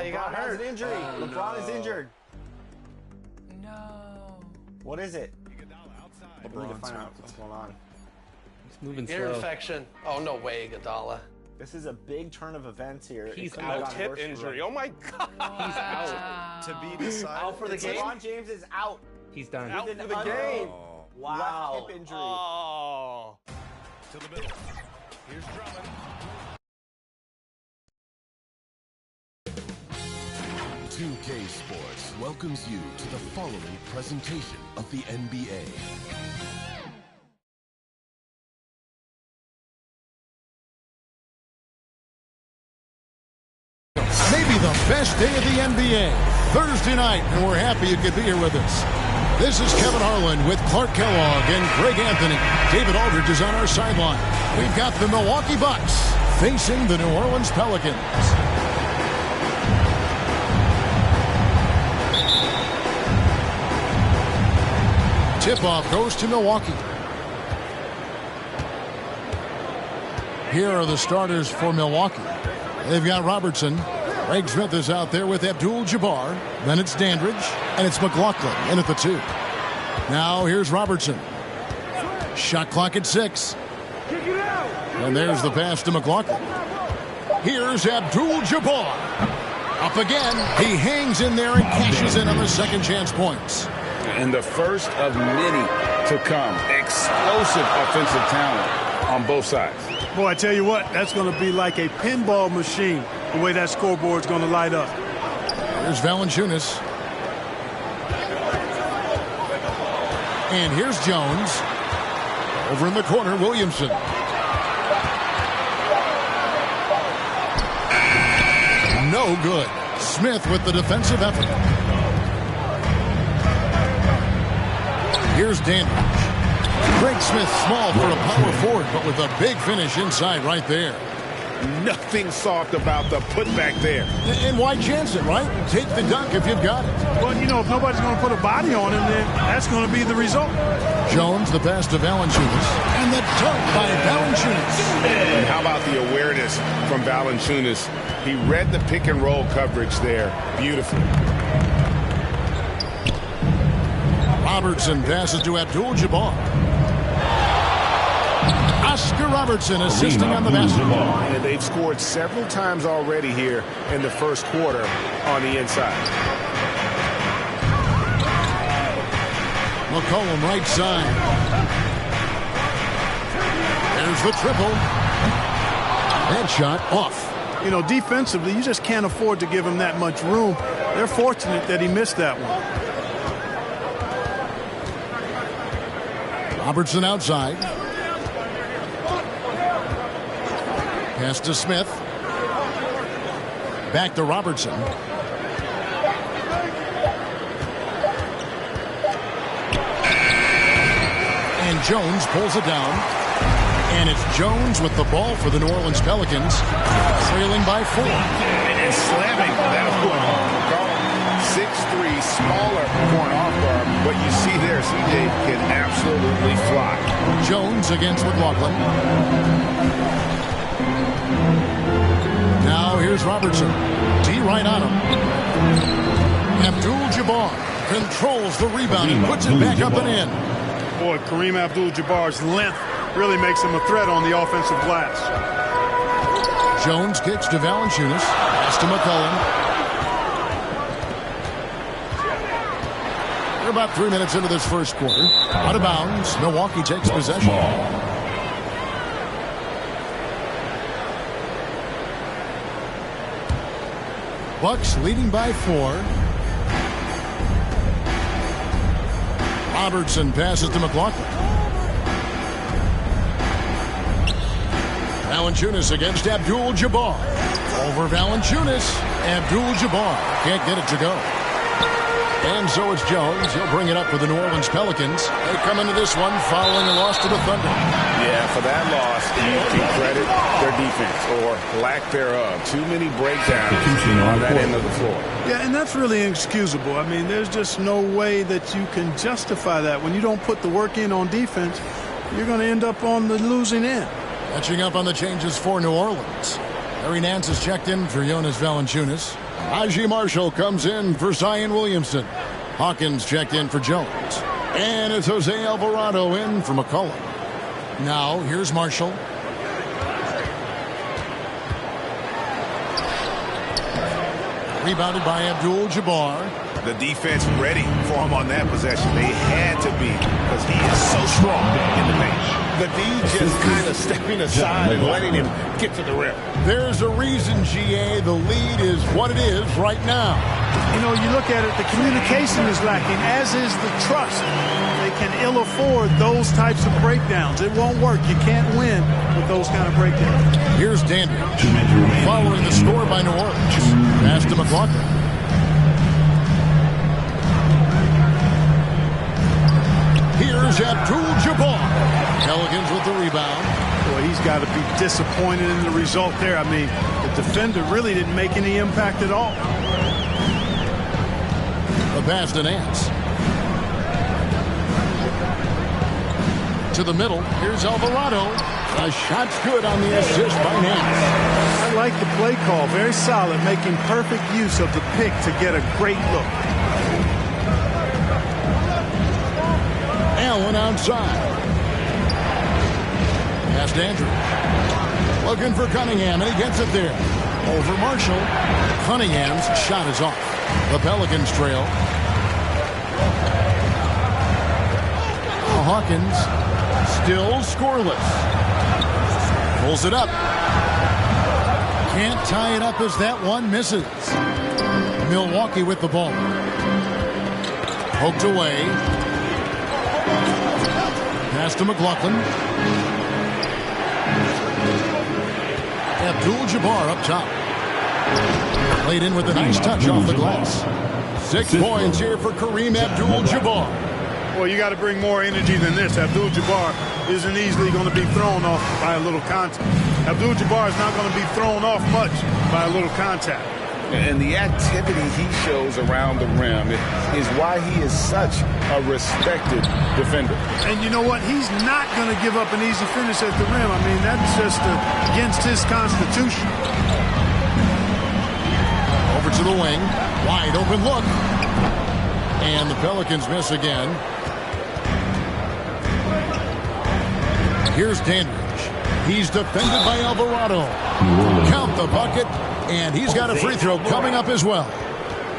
he got LeBron has hurt. an injury. LeBron is injured. No. What is it? We need to LeBron's find out out. what's going on. He's moving Ear slow. infection. Oh, no way, Iguodala. This is a big turn of events here. He's It couldn't have out. gotten Hip worse for injury. him. Oh my God. He's out. To be decided. Out for the game? LeBron James is out. He's done. Out With for an the game. Wow. Wow. Hip injury. Oh. To the middle. Here's Drummond. 2K Sports welcomes you to the following presentation of the NBA. Maybe the best day of the NBA, Thursday night, and we're happy you could be here with us. This is Kevin Harlan with Clark Kellogg and Greg Anthony. David Aldridge is on our sideline. We've got the Milwaukee Bucks facing the New Orleans Pelicans. Tip-off goes to Milwaukee. Here are the starters for Milwaukee. They've got Robertson. Craig Smith is out there with Abdul-Jabbar. Then it's Dandridge, and it's McLaughlin in at the 2. Now here's Robertson. Shot clock at 6. And there's the pass to McLaughlin. Here's Abdul-Jabbar. Up again. He hangs in there and cashes in on the second chance points. And the first of many to come. Explosive offensive talent on both sides. Boy, I tell you what, that's going to be like a pinball machine, the way that scoreboard's going to light up. Here's Valanciunas. And here's Jones. Over in the corner, Williamson. No good. Smith with the defensive effort. Here's Dandridge. Craig Smith small for a power forward, but with a big finish inside right there. Nothing soft about the putback there. And why chance it, right? Take the dunk if you've got it. Well, you know, if nobody's going to put a body on him, then that's going to be the result. Jones, the pass to Valanciunas. And the dunk by Valanciunas. And how about the awareness from Valanciunas? He read the pick and roll coverage there beautifully. Robertson passes to Abdul-Jabbar. Oscar Robertson assisting on the basketball. And they've scored several times already here in the first quarter on the inside. McCollum right side. There's the triple. That shot off. You know, defensively, you just can't afford to give him that much room. They're fortunate that he missed that one. Robertson outside. Pass to Smith. Back to Robertson. And Jones pulls it down. And it's Jones with the ball for the New Orleans Pelicans, trailing by 4. And slamming that one. 6'3", smaller for an off guard. What you see there, CJ can absolutely fly. Jones against McLaughlin. Now here's Robertson. D right on him. Abdul-Jabbar controls the rebound and puts it back up and in. Boy, Kareem Abdul-Jabbar's length really makes him a threat on the offensive glass. Jones kicks to Valanciunas. Pass to McCollum. We're about 3 minutes into this first quarter. Out of bounds. Milwaukee takes possession. Bucks leading by 4. Robertson passes to McLaughlin. Valanciunas against Abdul-Jabbar. Over Valanciunas. Abdul-Jabbar can't get it to go. And so it's Jones. He'll bring it up for the New Orleans Pelicans. They come into this one following a loss to the Thunder. Yeah, for that loss, you can credit their defense or lack thereof. Too many breakdowns on that end of the floor. Yeah, and that's really inexcusable. I mean, there's just no way that you can justify that. When you don't put the work in on defense, you're going to end up on the losing end. Catching up on the changes for New Orleans. Larry Nance has checked in for Jonas Valanciunas. Najee Marshall comes in for Zion Williamson. Hawkins checked in for Jones. And it's Jose Alvarado in for McCollum. Now, here's Marshall. Rebounded by Abdul-Jabbar. The defense ready for him on that possession. They had to be because he is so strong in the paint. The D just kind of stepping aside and letting him get to the rim. There's a reason, GA, the lead is what it is right now. You know, you look at it, the communication is lacking, as is the trust. They can ill afford those types of breakdowns. It won't work. You can't win with those kind of breakdowns. Here's Dandridge, following the score by New Orleans. Pass to McLaughlin. Here's Abdul-Jabbar. Pelicans with the rebound. Boy, he's got to be disappointed in the result there. I mean, the defender really didn't make any impact at all. The pass to Nance. To the middle. Here's Alvarado. The shot's good on the assist by Nance. I like the play call. Very solid, making perfect use of the pick to get a great look. Allen outside. Past Andrews. Looking for Cunningham, and he gets it there. Over Marshall. Cunningham's shot is off. The Pelicans trail. Hawkins still scoreless. Pulls it up. Can't tie it up as that one misses. Milwaukee with the ball. Poked away. Pass to McLaughlin. Abdul-Jabbar up top. Played in with a nice touch off the glass. 6 points here for Kareem Abdul-Jabbar. Well, you got to bring more energy than this. Abdul-Jabbar isn't easily going to be thrown off by a little contact. Abdul-Jabbar is not going to be thrown off much by a little contact. And the activity he shows around the rim is why he is such a respected defender. And you know what? He's not going to give up an easy finish at the rim. I mean, that's just against his constitution. Over to the wing. Wide open look. And the Pelicans miss again. Here's Dandridge. He's defended by Alvarado. Count the bucket. And he's got a free throw coming up as well.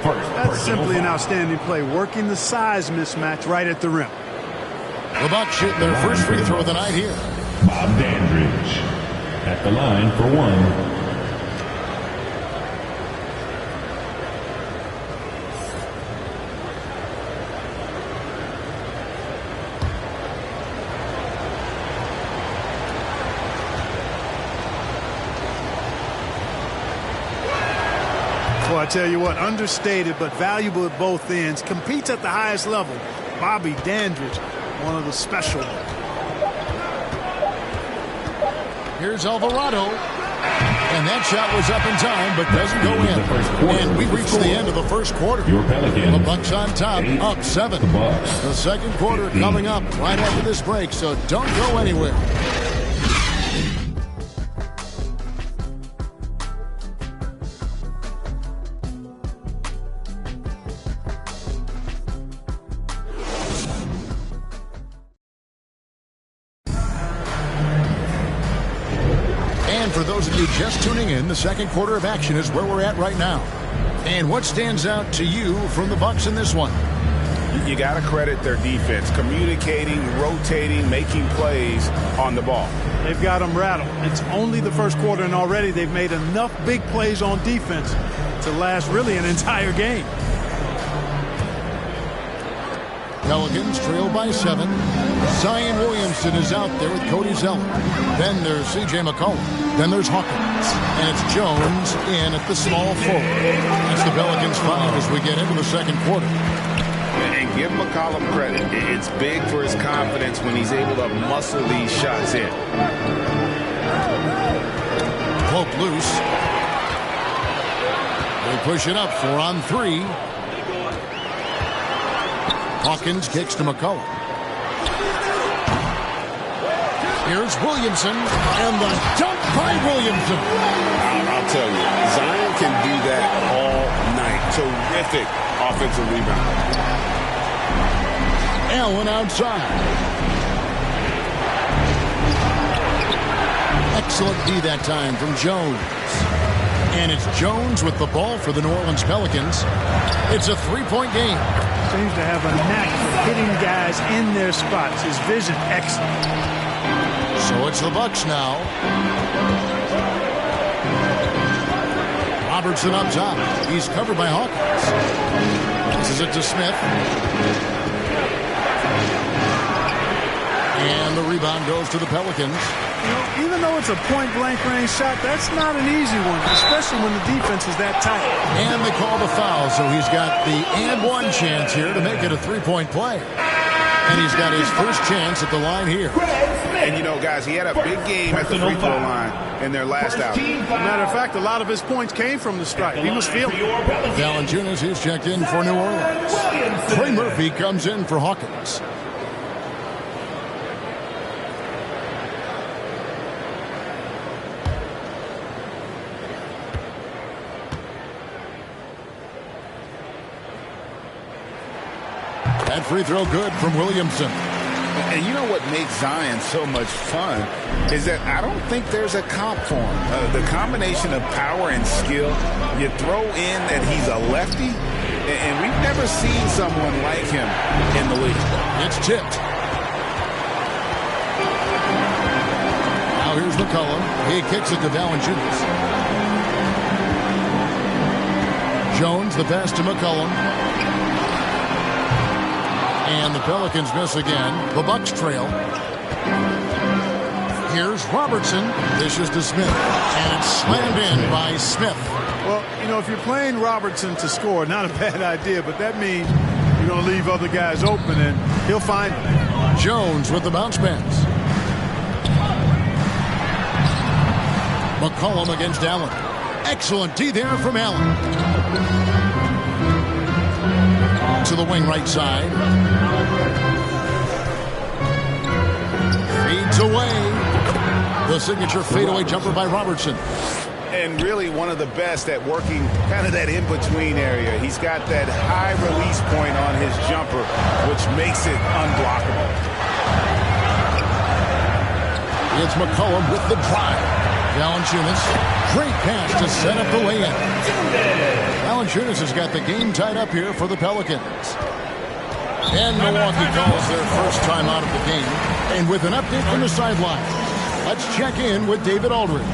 That's simply an outstanding play, working the size mismatch right at the rim. The Bucks shoot their first free throw of the night here. Bob Dandridge at the line for one. Well, I tell you what, understated but valuable at both ends. Competes at the highest level. Bobby Dandridge, one of the special. Here's Alvarado. And that shot was up in time, but doesn't go in. And we reached the end of the first quarter. The Bucks on top, up 7. The second quarter coming up right after this break, so don't go anywhere. For those of you just tuning in, the second quarter of action is where we're at right now. And what stands out to you from the Bucks in this one? You got to credit their defense, communicating, rotating, making plays on the ball. They've got them rattled. It's only the first quarter, and already they've made enough big plays on defense to last really an entire game. Pelicans trail by 7. Zion Williamson is out there with Cody Zeller. Then there's C.J. McCollum. Then there's Hawkins. And it's Jones in at the small forward. That's the Pelicans 5 as we get into the second quarter. And give McCollum credit. It's big for his confidence when he's able to muscle these shots in. Cloak loose. They push it up 4 on 3. Hawkins kicks to McCollum. Here's Williamson, and the dunk by Williamson. I'll tell you, Zion can do that all night. Terrific offensive rebound. Allen outside. Excellent D that time from Jones. And it's Jones with the ball for the New Orleans Pelicans. It's a three-point game. Seems to have a knack for hitting guys in their spots. His vision, excellent. So it's the Bucks now. Robertson up top. He's covered by Hawkins. This is it to Smith. And the rebound goes to the Pelicans. You know, even though it's a point-blank range shot, that's not an easy one, especially when the defense is that tight. And they call the foul, so he's got the and-one chance here to make it a three-point play. And he's got his first chance at the line here. And, you know, guys, he had a big game at the free throw line in their last out. Matter of fact, a lot of his points came from the stripe. He was feeling it. Valanciunas is checked in for New Orleans. Trey Murphy comes in for Hawkins. That free throw good from Williamson. And you know what makes Zion so much fun is that I don't think there's a comp for him. The combination of power and skill, you throw in that he's a lefty, and we've never seen someone like him in the league. It's tipped. Now here's McCollum. He kicks it to Valanciunas. Jones, the pass to McCollum. And the Pelicans miss again. The Bucks trail. Here's Robertson. Dishes to Smith. And it's slammed in by Smith. Well, you know, if you're playing Robertson to score, not a bad idea, but that means you're going to leave other guys open, and he'll find them. Jones with the bounce pass. McCollum against Allen. Excellent D there from Allen. To the wing right side. Feeds away. The signature fadeaway jumper by Robertson. And really one of the best at working kind of that in-between area. He's got that high release point on his jumper, which makes it unblockable. It's McCollum with the drive. Valanciunas, great pass to set up the lay-in. Valanciunas has got the game tied up here for the Pelicans. And Milwaukee calls their first time out of the game. And with an update from the sideline, let's check in with David Aldridge.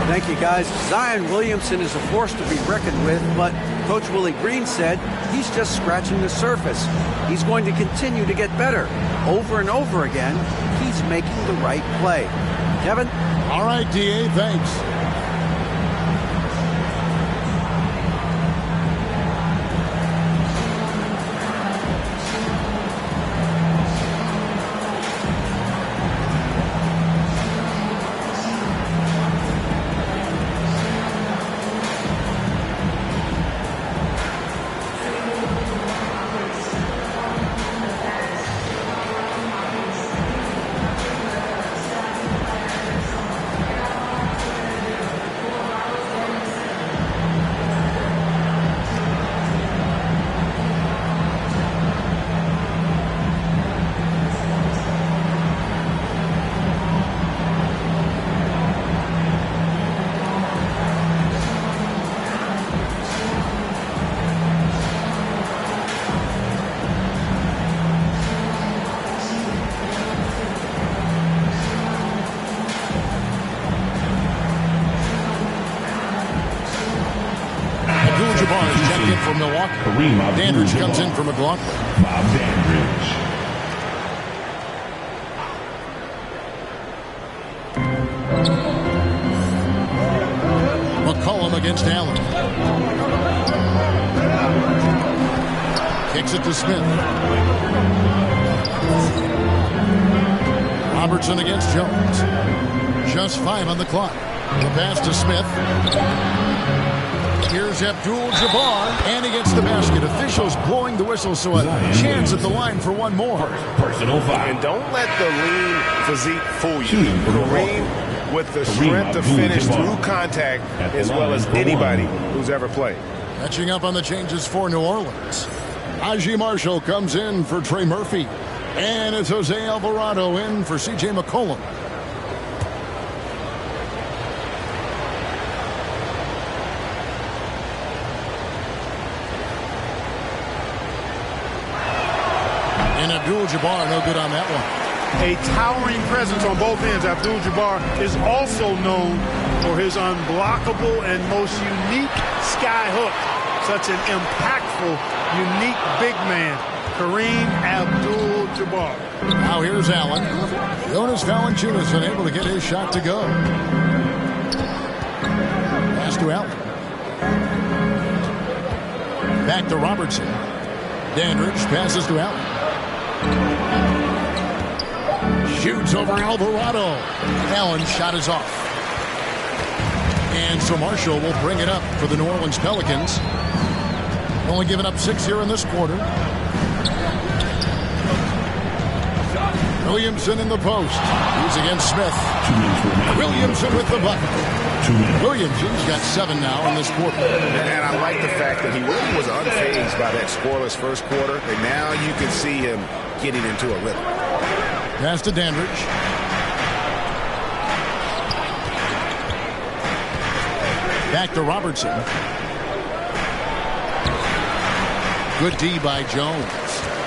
Thank you, guys. Zion Williamson is a force to be reckoned with, but Coach Willie Green said he's just scratching the surface. He's going to continue to get better. Over and over again, he's making the right play. Kevin? All right, D.A., thanks. From Milwaukee. Dandridge comes in for McLaughlin. Bob Dandridge. McCollum against Allen. Kicks it to Smith. Robertson against Jones. Just 5 on the clock. The pass to Smith. Here's Abdul-Jabbar, and he gets the basket. Officials blowing the whistle, so a chance at the line for one more. Personal foul. And don't let the lean physique fool you. Kareem with the strength to finish through contact as well as anybody who's ever played. Catching up on the changes for New Orleans. Najee Marshall comes in for Trey Murphy. And it's Jose Alvarado in for C.J. McCollum. And Abdul-Jabbar, no good on that one. A towering presence on both ends. Abdul-Jabbar is also known for his unblockable and most unique sky hook. Such an impactful, unique big man. Kareem Abdul-Jabbar. Now here's Allen. Jonas Valanciunas unable to get his shot to go. Pass to Allen. Back to Robertson. Dandridge passes to Allen. Shoots over Alvarado. Allen's shot is off. And so Marshall will bring it up for the New Orleans Pelicans. Only giving up 6 here in this quarter. Williamson in the post. He's against Smith. Williamson with the bucket. Williamson's got 7 now in this quarter. And I like the fact that he really was unfazed by that scoreless first quarter. And now you can see him getting into a rhythm. Pass to Dandridge. Back to Robertson. Good D by Jones.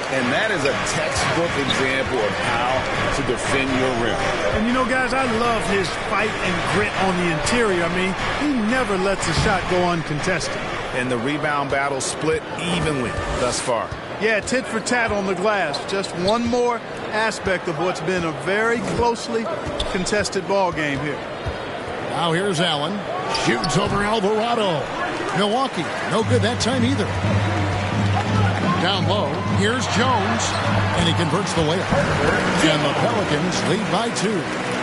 And that is a textbook example of how to defend your rim. And you know, guys, I love his fight and grit on the interior. I mean, he never lets a shot go uncontested. And the rebound battle split evenly thus far. Yeah, tit for tat on the glass. Just one more aspect of what's been a very closely contested ball game here. Now here's Allen. Shoots over Alvarado. Milwaukee, no good that time either. Down low, here's Jones, and he converts the layup. And the Pelicans lead by 2.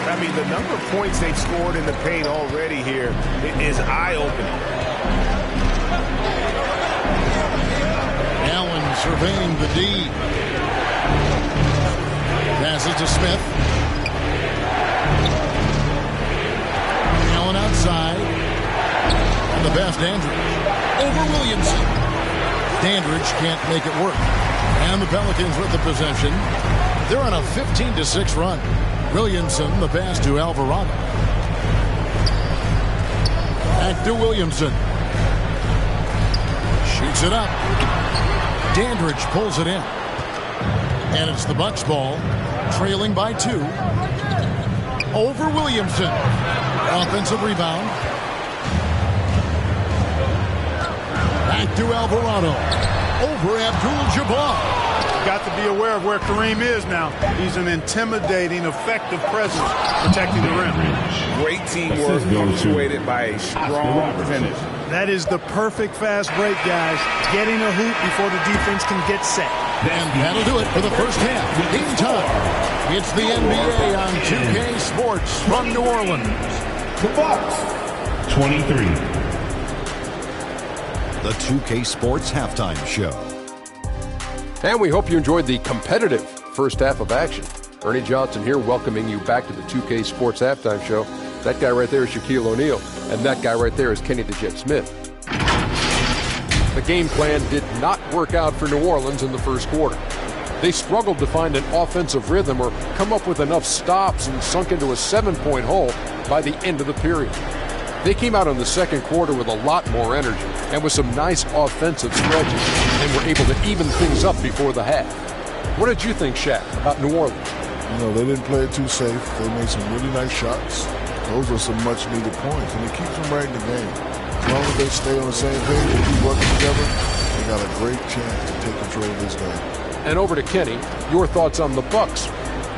I mean, the number of points they've scored in the paint already here is eye-opening. Allen surveying the D. Passes to Smith. Allen outside. And the best Dandridge. Over Williamson. Dandridge can't make it work. And the Pelicans with the possession. They're on a 15-6 run. Williamson, the pass to Alvarado. Back to Williamson. Shoots it up. Dandridge pulls it in. And it's the Bucks ball, trailing by 2. Over Williamson. Offensive rebound. Back to Alvarado. Over Abdul-Jabbar. Got to be aware of where Kareem is now. He's an intimidating, effective presence protecting the rim. Great teamwork punctuated by a strong finish. That is the perfect fast break, guys. Getting a hoop before the defense can get set. And that'll do it for the first half. Game time. It's the NBA on 2K Sports from New Orleans. The Bucks. 23. The 2K Sports Halftime Show. And we hope you enjoyed the competitive first half of action. Ernie Johnson here welcoming you back to the 2K Sports Halftime Show. That guy right there is Shaquille O'Neal, and that guy right there is Kenny the Jet Smith. The game plan did not work out for New Orleans in the first quarter. They struggled to find an offensive rhythm or come up with enough stops and sunk into a 7-point hole by the end of the period. They came out in the second quarter with a lot more energy and with some nice offensive stretches and were able to even things up before the half. What did you think, Shaq, about New Orleans? You know, they didn't play it too safe. They made some really nice shots. Those are some much-needed points, and it keeps them right in the game. As long as they stay on the same page and keep working together, they got a great chance to take control of this game. And over to Kenny, your thoughts on the Bucks.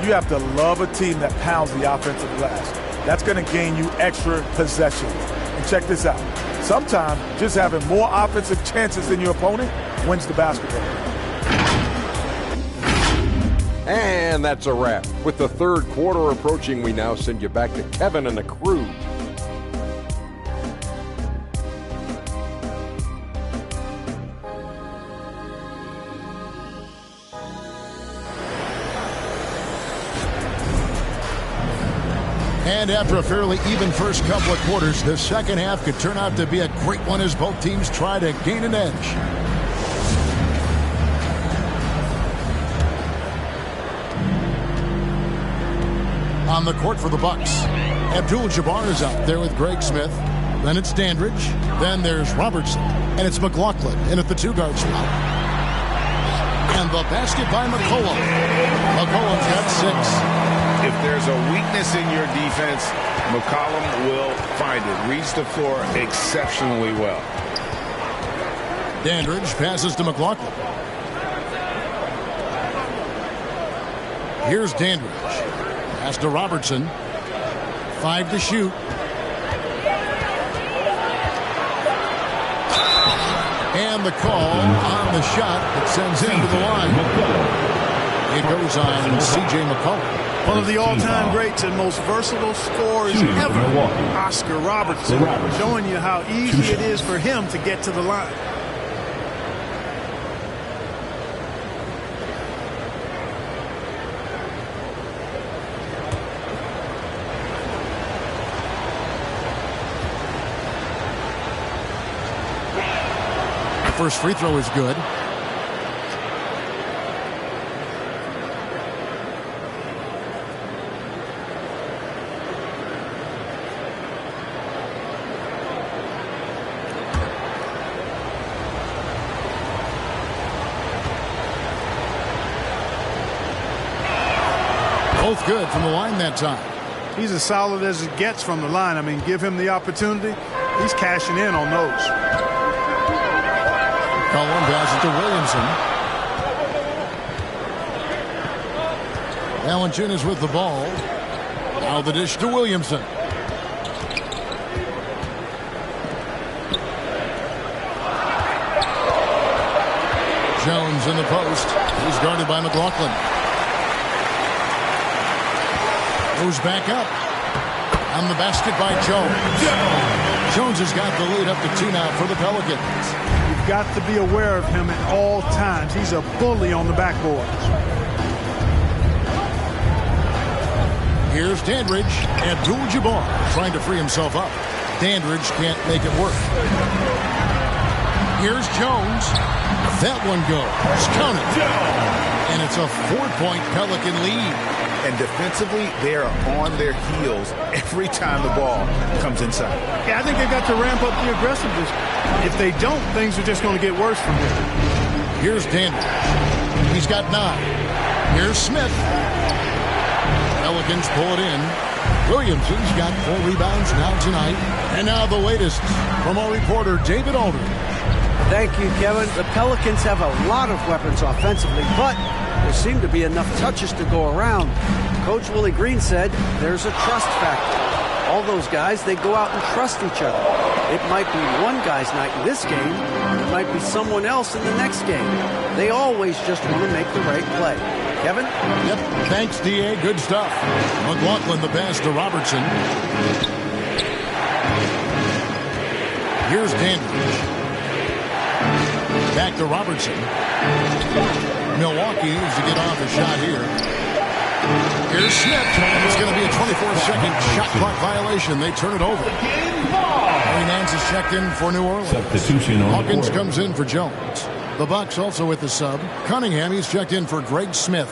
You have to love a team that pounds the offensive glass. That's going to gain you extra possessions. And check this out. Sometimes just having more offensive chances than your opponent wins the basketball. And that's a wrap. With the third quarter approaching, we now send you back to Kevin and the crew. And after a fairly even first couple of quarters, the second half could turn out to be a great one as both teams try to gain an edge. On the court for the Bucks, Abdul-Jabbar is out there with Greg Smith. Then it's Dandridge. Then there's Robertson. And it's McLaughlin in at the two-guard spot. And the basket by McCollum. McCollum's got 6. If there's a weakness in your defense, McCollum will find it. Reads the floor exceptionally well. Dandridge passes to McLaughlin. Here's Dandridge. Pass to Robertson. 5 to shoot. And the call on the shot that sends him to the line. It goes on C.J. McCollum. One of the all-time greats and most versatile scorers ever, Oscar Robertson, showing you how easy it is for him to get to the line. First free throw is good. Both good from the line that time. He's as solid as it gets from the line. I mean, give him the opportunity. He's cashing in on those. Cullen passes to Williamson. Valanciunas with the ball. Now the dish to Williamson. Jones in the post. He's guarded by McLaughlin. Goes back up. On the basket by Jones. Jones has got the lead up to 2 now for the Pelicans. Got to be aware of him at all times. He's a bully on the backboard. Here's Dandridge. Abdul-Jabbar trying to free himself up. Dandridge can't make it work. Here's Jones. That one goes. Counted. And it's a 4-point Pelican lead. And defensively, they are on their heels every time the ball comes inside. Yeah, I think they've got to ramp up the aggressiveness. If they don't, things are just going to get worse from here. Here's Dandridge. He's got 9. Here's Smith. Pelicans pull it in. Williamson's got 4 rebounds now tonight. And now the latest from our reporter, David Aldridge. Thank you, Kevin. The Pelicans have a lot of weapons offensively, but there seem to be enough touches to go around. Coach Willie Green said there's a trust factor. All those guys, they go out and trust each other. It might be one guy's night in this game. It might be someone else in the next game. They always just want to make the right play. Kevin? Yep. Thanks, D.A. Good stuff. McLaughlin the pass to Robertson. Here's Dandridge. Back to Robertson. Milwaukee needs to get off a shot here. Here's Smith. It's going to be a 24-second shot clock violation. They turn it over. Larry Nance is checked in for New Orleans. Substitution on Hawkins comes in for Jones. The Bucks also with the sub. Cunningham, he's checked in for Greg Smith.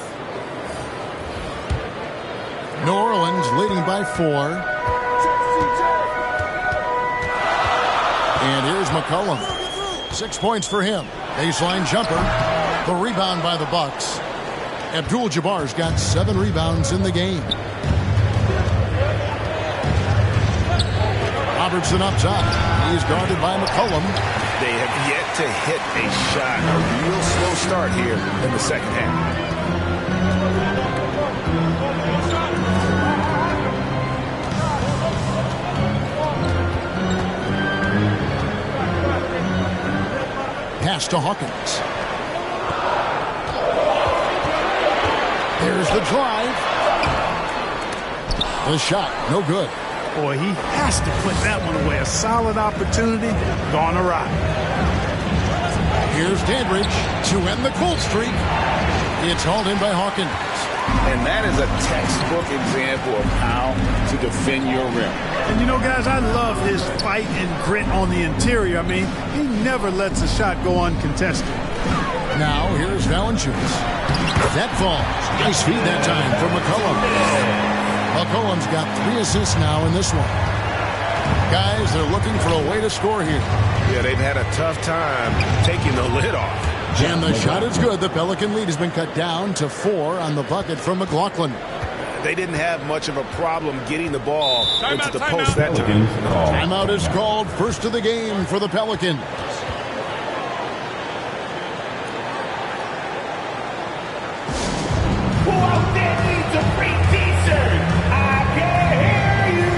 New Orleans leading by 4. And here's McCollum. 6 points for him. Baseline jumper. The rebound by the Bucks. Abdul-Jabbar's got 7 rebounds in the game. Robertson up top. He's guarded by McCollum. They have yet to hit a shot. A real slow start here in the second half. Pass to Hawkins. There's the drive. The shot, no good. Boy, he has to put that one away. A solid opportunity, gone awry. Here's Dandridge to end the cold streak. It's hauled in by Hawkins. And that is a textbook example of how to defend your rim. And you know, guys, I love his fight and grit on the interior. I mean, he never lets a shot go uncontested. Now, here's Valanciunas. That falls. Nice feed that time for McCollum. McCollum's got 3 assists now in this one. Guys, they're looking for a way to score here. Yeah, they've had a tough time taking the lid off. And the shot is good. The Pelican lead has been cut down to 4 on the bucket from McLaughlin. They didn't have much of a problem getting the ball into the post that time. Timeout is called. First of the game for the Pelicans. Who out there needs a free t-shirt? I can hear you.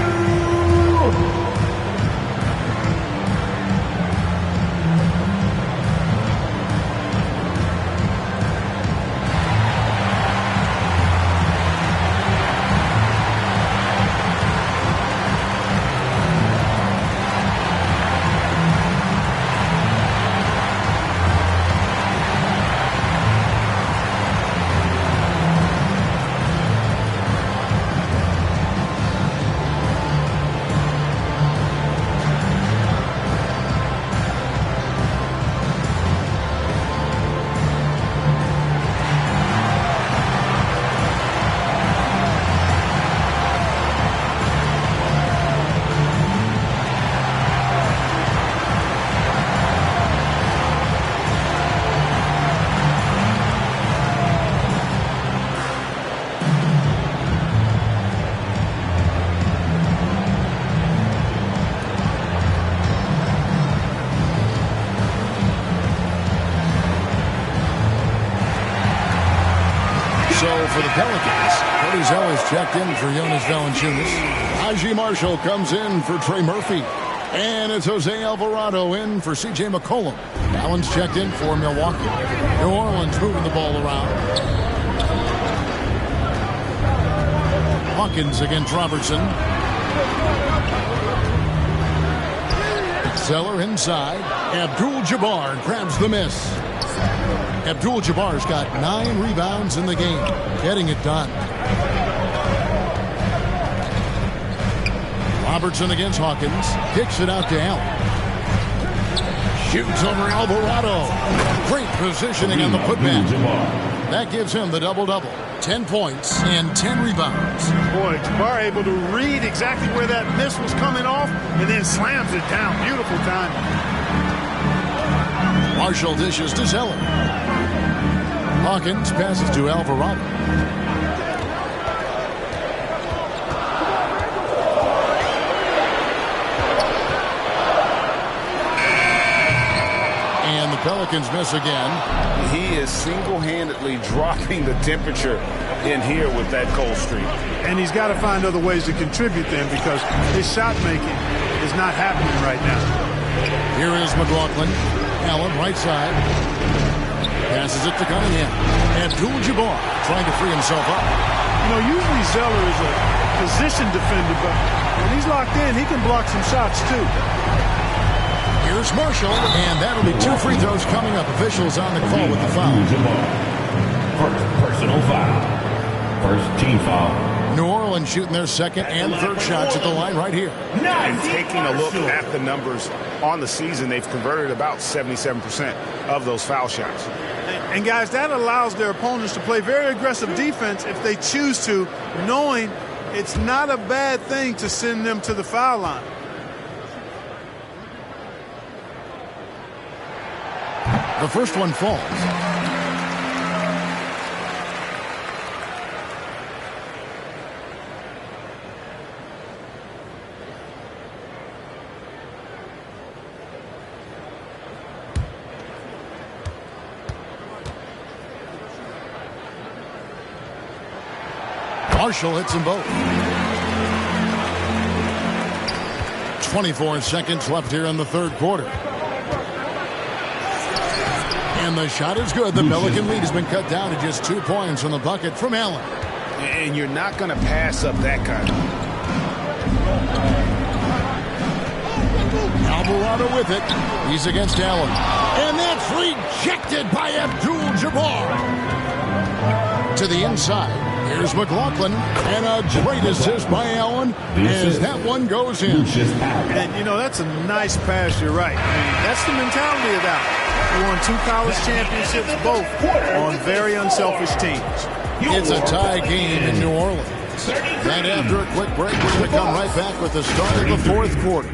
For the Pelicans, Cody Zeller's checked in for Jonas Valanciunas. Najee Marshall comes in for Trey Murphy. And it's Jose Alvarado in for C.J. McCollum. Allen's checked in for Milwaukee. New Orleans moving the ball around. Hawkins against Robertson. Zeller inside. Abdul-Jabbar grabs the miss. Abdul-Jabbar's got 9 rebounds in the game, getting it done. Robertson against Hawkins, kicks it out to Allen. Shoots over Alvarado. Great positioning on the putback. That gives him the double-double. 10 points and 10 rebounds. Boy, Jabbar able to read exactly where that miss was coming off and then slams it down. Beautiful timing. Marshall dishes to Zeller. Hawkins passes to Alvarado. And the Pelicans miss again. He is single-handedly dropping the temperature in here with that cold streak. And he's got to find other ways to contribute then because his shot making is not happening right now. Here is McLaughlin. Allen, right side. Passes it to Cunningham. Abdul-Jabbar trying to free himself up. You know, usually Zeller is a position defender, but when he's locked in, he can block some shots too. Here's Marshall, and that'll be 2 free throws coming up. Officials on the call with the foul. First personal foul. First team foul. New Orleans shooting their second and third shots at the line right here. And taking a look at the numbers on the season, they've converted about 77% of those foul shots. And guys, that allows their opponents to play very aggressive defense if they choose to, knowing it's not a bad thing to send them to the foul line. The first one falls. Marshall hits them both. 24 seconds left here in the third quarter. And the shot is good. The Pelican lead has been cut down to just 2 points on the bucket from Allen. And you're not going to pass up that kind of. Alvarado with it. He's against Allen. And that's rejected by Abdul-Jabbar. To the inside. Here's McLaughlin, and a great assist by Allen as that one goes in. And, you know, that's a nice pass, you're right. I mean, that's the mentality of that. He won 2 college championships, both on very unselfish teams. It's a tie game in New Orleans. And after a quick break, we're going to come right back with the start of the fourth quarter.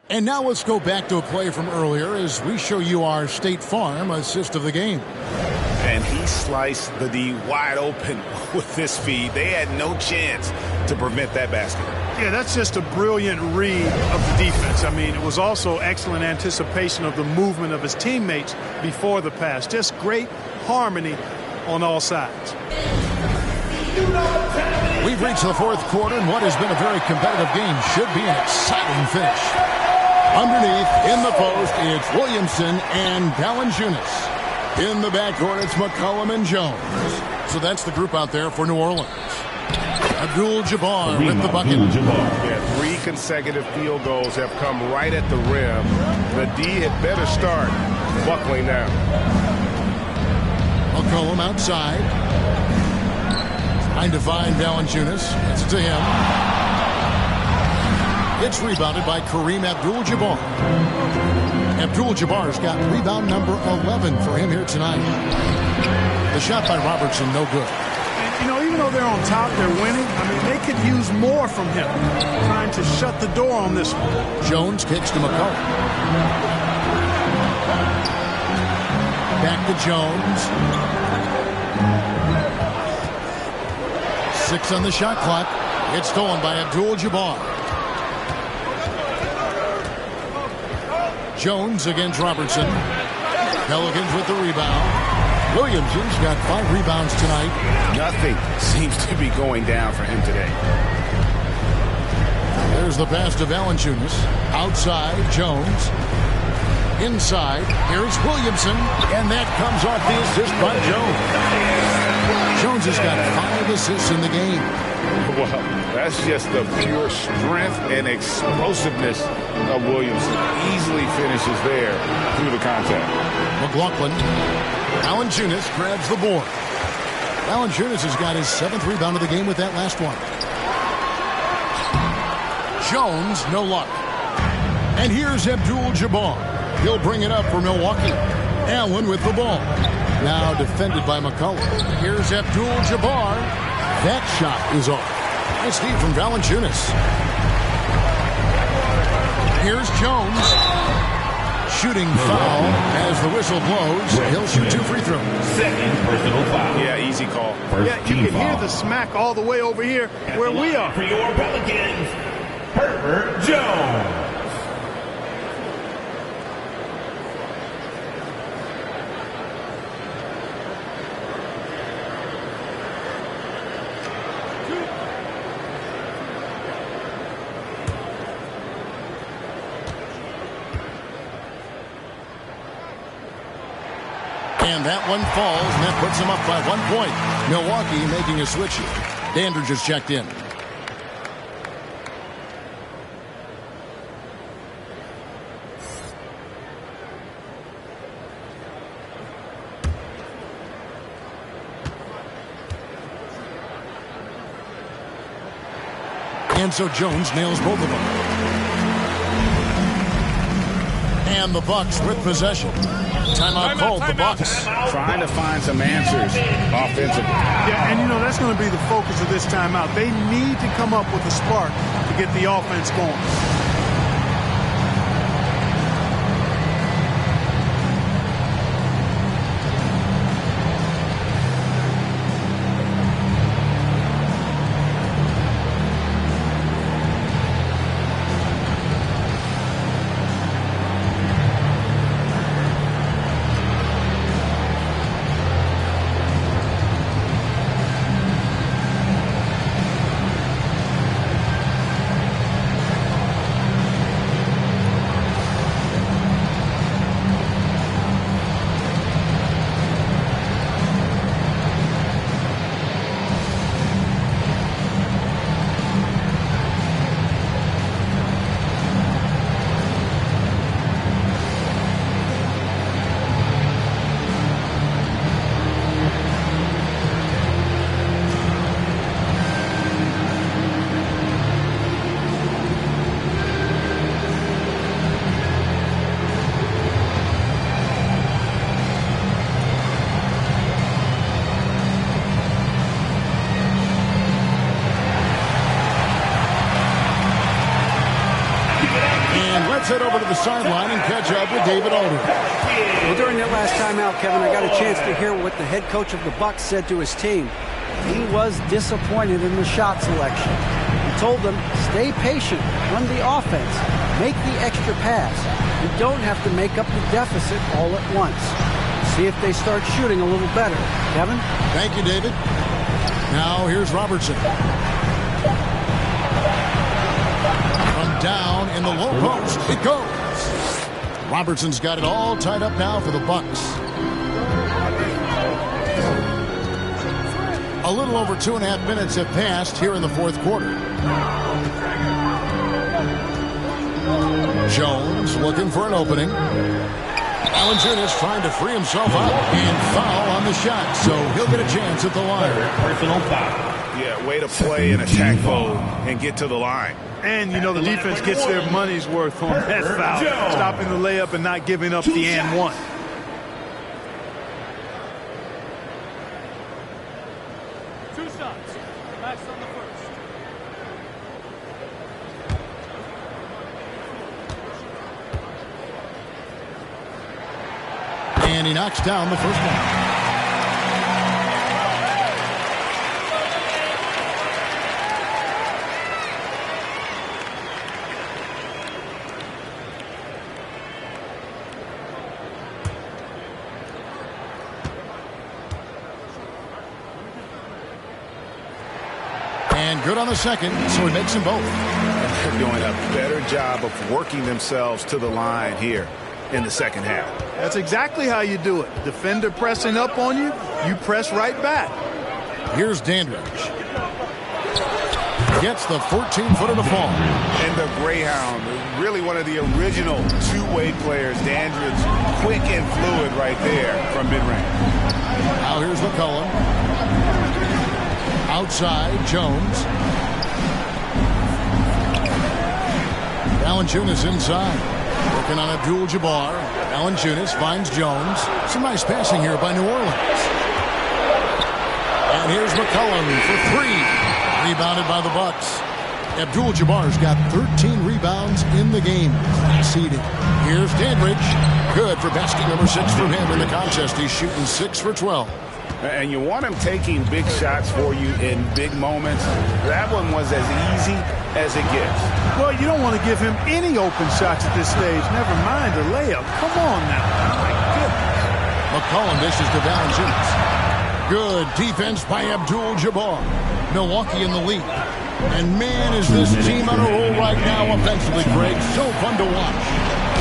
And now let's go back to a play from earlier as we show you our State Farm assist of the game. And he sliced the D wide open with this feed. They had no chance to prevent that basket. Yeah, that's just a brilliant read of the defense. I mean, it was also excellent anticipation of the movement of his teammates before the pass. Just great harmony on all sides. We've reached the fourth quarter, and what has been a very competitive game should be an exciting finish. Underneath, in the post, it's Williamson and Valanciunas. In the backcourt, it's McCollum and Jones. So that's the group out there for New Orleans. Abdul-Jabbar with the bucket. Yeah, 3 consecutive field goals have come right at the rim. The D had better start buckling now. McCollum outside. Trying to find Valanciunas. Gets it to him. It's rebounded by Kareem Abdul-Jabbar. Abdul-Jabbar's got rebound number 11 for him here tonight. The shot by Robertson, no good. And, you know, even though they're on top, they're winning. I mean, they could use more from him. Trying to shut the door on this one. Jones kicks to McCollum. Back to Jones. 6 on the shot clock. It's stolen by Abdul-Jabbar. Jones against Robertson. Pelicans with the rebound. Williamson's got 5 rebounds tonight. Nothing seems to be going down for him today. There's the pass to Valanciunas. Outside, Jones. Inside, here's Williamson. And that comes off the assist by Jones. Jones has got 5 assists in the game. Well, that's just the pure strength and explosiveness of Williamson. Easily finishes there through the contact. McLaughlin. Valanciunas grabs the board. Valanciunas has got his 7th rebound of the game with that last one. Jones, no luck. And here's Abdul-Jabbar. He'll bring it up for Milwaukee. Allen with the ball. Now defended by McCollum. Here's Abdul-Jabbar. That shot is off. Nice feed from Valanciunas. Here's Jones. Shooting foul as the whistle blows. He'll shoot 2 free throws. Second personal foul. Yeah, easy call. Yeah, you can hear the smack all the way over here where we are. For your Pelicans, Herbert Jones. And that one falls, and that puts them up by 1 point. Milwaukee making a switch here. Dandridge has checked in. And so Jones nails both of them. And the Bucks with possession. Timeout called, the Bucks. Trying to find some answers offensively. Yeah, and you know, that's going to be the focus of this timeout. They need to come up with a spark to get the offense going. And let's head over to the sideline and catch up with David Aldridge. Well, during that last timeout, Kevin, I got a chance to hear what the head coach of the Bucks said to his team. He was disappointed in the shot selection. He told them, stay patient, run the offense, make the extra pass. You don't have to make up the deficit all at once. See if they start shooting a little better. Kevin? Thank you, David. Now here's Robertson. From down in the low post, it goes. Robertson's got it all tied up now for the Bucks. A little over 2.5 minutes have passed here in the fourth quarter. Jones looking for an opening. Valanciunas trying to free himself up and foul on the shot, so he'll get a chance at the line. Personal foul. Yeah, way to play an attack mode and get to the line. And, you know, the defense gets their money's worth on that foul. Stopping the layup and not giving up the and one. Two shots. Max on the first. And he knocks down the first one. And good on the second, so he makes them both. They're doing a better job of working themselves to the line here in the second half. That's exactly how you do it. Defender pressing up on you, you press right back. Here's Dandridge. Gets the 14-footer to fall. And the Greyhound, really one of the original two-way players. Dandridge, quick and fluid right there from mid-range. Now here's McCollum. Outside, Jones. Valanciunas inside. Working on Abdul-Jabbar. Valanciunas finds Jones. Some nice passing here by New Orleans. And here's McCollum for three. Rebounded by the Bucks. Abdul-Jabbar's got 13 rebounds in the game. Seeded. Here's Dandridge. Good for basket number 6 for him in the contest. He's shooting 6 for 12. And you want him taking big shots for you in big moments. That one was as easy as it gets. Well, you don't want to give him any open shots at this stage. Never mind a layup. Come on now. Oh, my goodness. McCollum dishes to Valanciunas. Good defense by Abdul-Jabbar. Milwaukee in the lead. And man, is this team on a roll right now offensively, Greg. So fun to watch.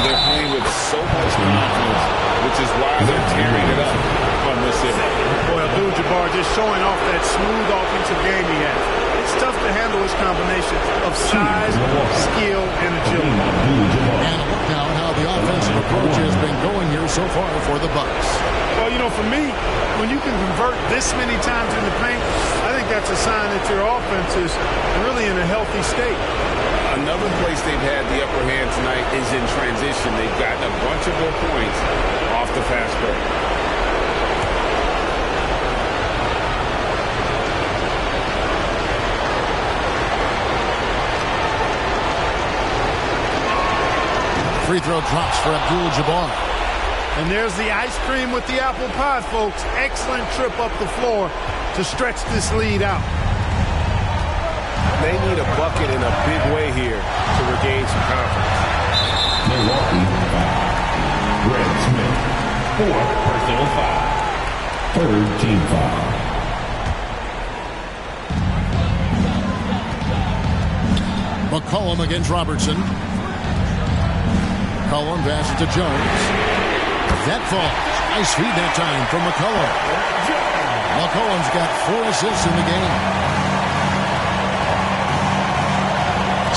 They're playing with so much confidence, which is why they're tearing it up on this end. Boy, Abdul-Jabbar just showing off that smooth offensive game he has. It's tough to handle his combinations of size, skill, and agility. And look now at how the offensive approach has been going here so far for the Bucks. Well, you know, for me, when you can convert this many times in the paint, I think that's a sign that your offense is really in a healthy state. Another place they've had the upper hand tonight is in transition. They've gotten a bunch of their points off the fast break. Free throw drops for Abdul-Jabbar. And there's the ice cream with the apple pie, folks. Excellent trip up the floor to stretch this lead out. They need a bucket in a big way here to regain some confidence. Milwaukee foul. Greg Smith. 4th personal foul. 3rd team foul. McCollum against Robertson. McCollum passes to Jones. That falls. Nice feed that time from McCollum. McCollum's got 4 assists in the game.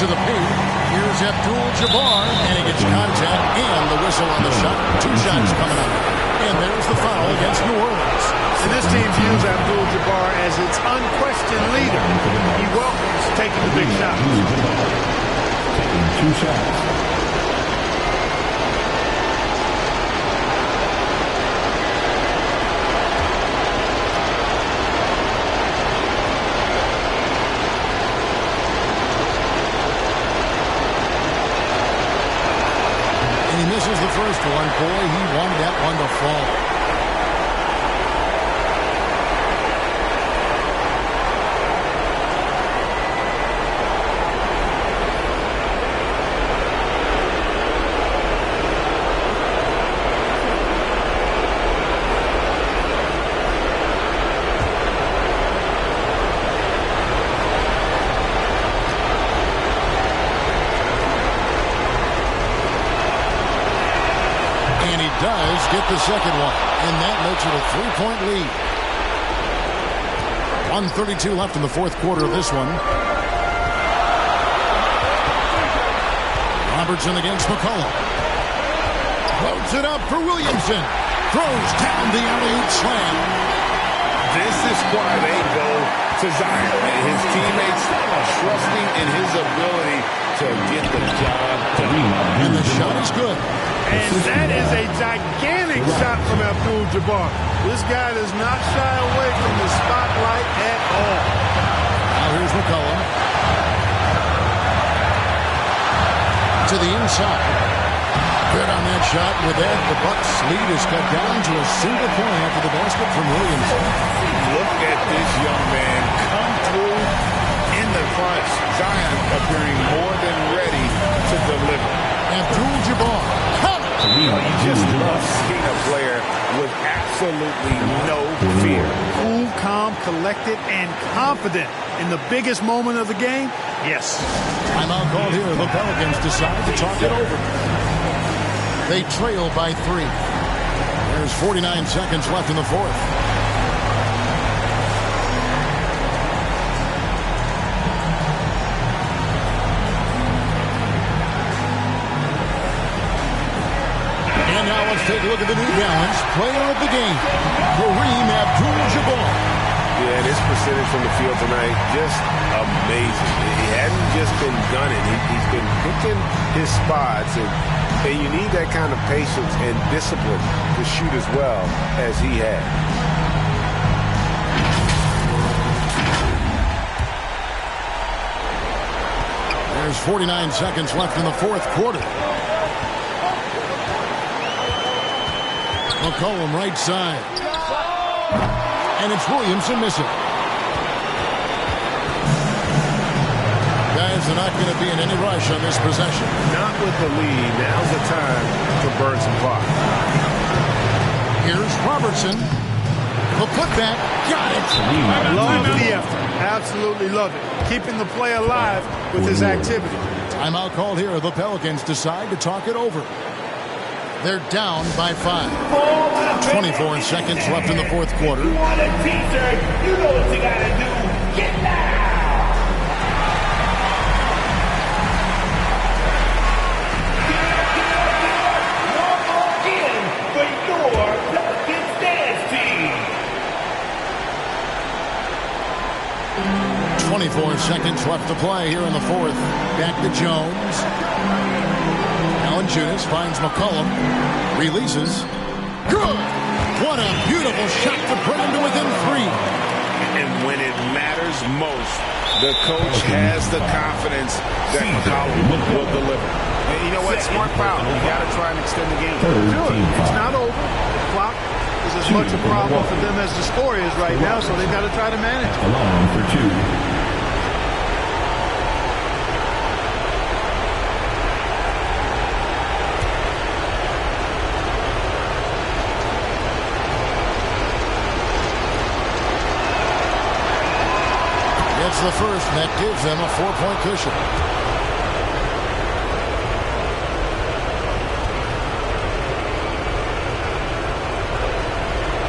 To the paint. Here's Abdul-Jabbar, and he gets contact and the whistle on the shot. 2 shots coming up. And there's the foul against New Orleans. And this team views Abdul-Jabbar as its unquestioned leader. He welcomes taking the big shots. Taking 2 shots. misses the first one. Boy, he wanted that one to fall. Does get the second one, and that makes it a 3-point lead. 1:32 left in the fourth quarter of this one. Robertson against McCollum. Floats it up for Williamson. Throws down the alley-oop slam. This is why they go to Zion, and his teammates are trusting in his ability to get the job done. And the shot is good. And that is a gigantic shot from Abdul-Jabbar. This guy does not shy away from the spotlight at all. Now here's McCollum. To the inside. Good on that shot. With that, the Bucks' lead is cut down to a single point after the basket from Williamson. Look at this young man come through in the clutch. Zion appearing more than ready to deliver. Abdul-Jabbar. You just love seeing a player with absolutely no fear. Cool, calm, collected, and confident in the biggest moment of the game. Yes. Timeout called here. The Pelicans decide to talk it over. They trail by 3. There's 49 seconds left in the fourth. And now let's take a look at the New Balance player of the game, Kareem Abdul-Jabbar. Yeah, this percentage from the field tonight, just amazing. He hadn't just been gunning. He's been picking his spots, and you need that kind of patience and discipline to shoot as well as he had. There's 49 seconds left in the fourth quarter. McCollum right side. And it's Williamson missing. Guys are not going to be in any rush on this possession. Not with the lead. Now's the time to burn some clock. Here's Robertson. The putback. Got it. Love the effort. Absolutely love it. Keeping the play alive with his activity. Timeout called here. The Pelicans decide to talk it over. They're down by 5. 24 seconds left in the fourth quarter. You want a t-shirt? You know what you gotta do. Get loud! One more in for your Pelicans dance team. 24 seconds left to play here in the fourth. Back to Jones. Junis finds McCollum, releases. Good! What a beautiful shot to put him to within 3. And when it matters most, the coach has the confidence that McCollum will deliver. And you know what? Smart foul. You got to try and extend the game. Do it. It's not over. The clock is as much a problem for them as the score is right now, so they've got to try to manage it. Line for 2. The first, and that gives them a 4-point cushion.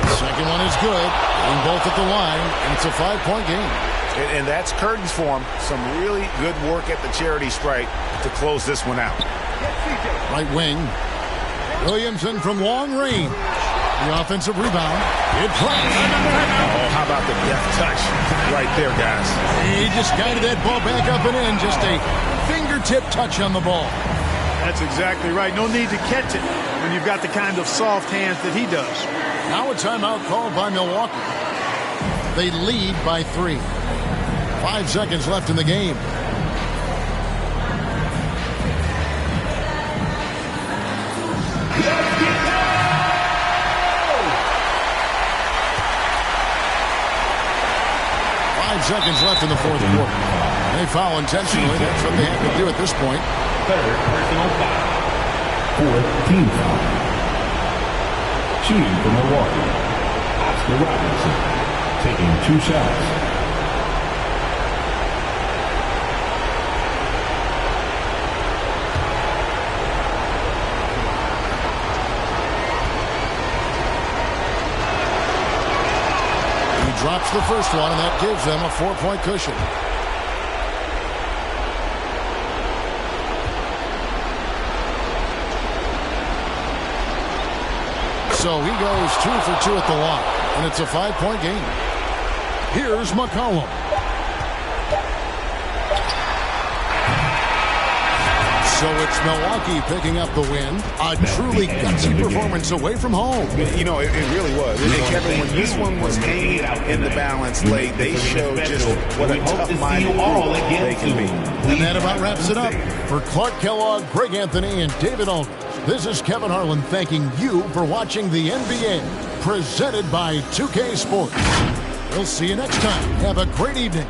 The second one is good, and both at the line, and it's a 5-point game. And that's curtains for him. Some really good work at the charity stripe to close this one out. Right wing, Williamson from long range. The offensive rebound. It drops. Oh, how about the deft touch right there, guys? He just guided that ball back up and in. Just a fingertip touch on the ball. That's exactly right. No need to catch it when you've got the kind of soft hands that he does. Now a timeout called by Milwaukee. They lead by 3. 5 seconds left in the game. seconds left in the fourth quarter. They foul intentionally. That's what they have to do at this point. Third personal foul. Fourth team foul. Shooting for Milwaukee, Oscar Robertson, taking 2 shots. Drops the first one, and that gives them a 4-point cushion. So he goes 2 for 2 at the line, and it's a 5-point game. Here's McCollum. So it's Milwaukee picking up the win. A truly gutsy performance away from home. You know, it really was. And Kevin, when this one was hanging in the balance late, they showed just what a tough-minded group they can be. And that about wraps it up. For Clark Kellogg, Greg Anthony, and David Aldridge, this is Kevin Harlan thanking you for watching the NBA, presented by 2K Sports. We'll see you next time. Have a great evening.